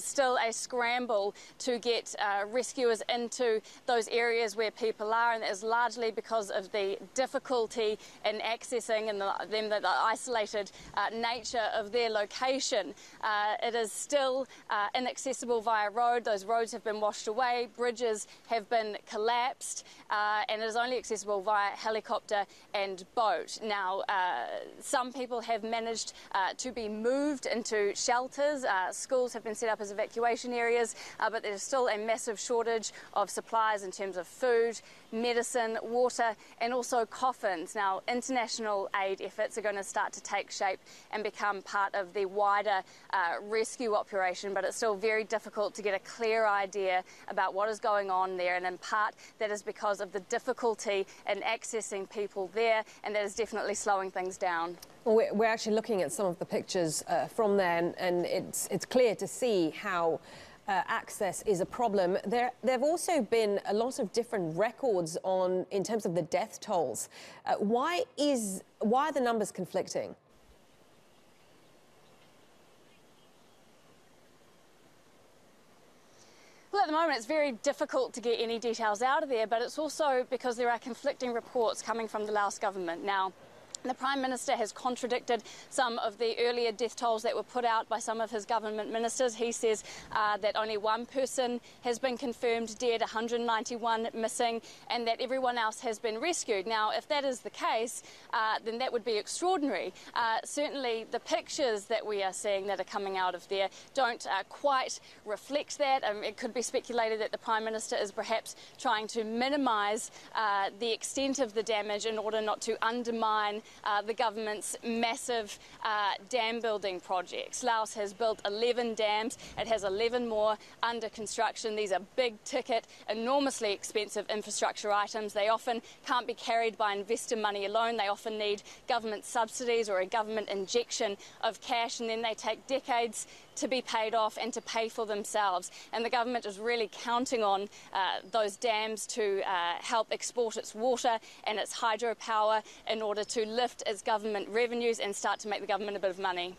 is still a scramble to get rescuers into those areas where people are, and that is largely because of the difficulty in accessing and the isolated nature of their location. It is still inaccessible via road. Those roads have been washed away, bridges have been collapsed, and it is only accessible via helicopter and boat. Now, some people have managed to be moved into shelters. Schools have been set up as evacuation areas, but there's still a massive shortage of supplies in terms of food, medicine, water, and also coffins. Now, international aid efforts are going to start to take shape and become part of the wider rescue operation, but it's still very difficult to get a clear idea about what is going on there, and in part that is because of the difficulty in accessing people there, and that is definitely slowing things down. Well, we're actually looking at some of the pictures from there, and it's clear to see how access is a problem. There have also been a lot of different records in terms of the death tolls. Why are the numbers conflicting? Well, at the moment it's very difficult to get any details out of there, but it's also because there are conflicting reports coming from the Laos government. Now, the Prime Minister has contradicted some of the earlier death tolls that were put out by some of his government ministers. He says that only one person has been confirmed dead, 191 missing, and that everyone else has been rescued. Now, if that is the case, then that would be extraordinary. Certainly, the pictures that we are seeing that are coming out of there don't quite reflect that. It could be speculated that the Prime Minister is perhaps trying to minimise the extent of the damage in order not to undermine the government's massive dam building projects. Laos has built 11 dams. It has 11 more under construction. These are big ticket, enormously expensive infrastructure items. They often can't be carried by investor money alone. They often need government subsidies or a government injection of cash, and then they take decades to be paid off and to pay for themselves. And the government is really counting on those dams to help export its water and its hydropower in order to lift its government revenues and start to make the government a bit of money.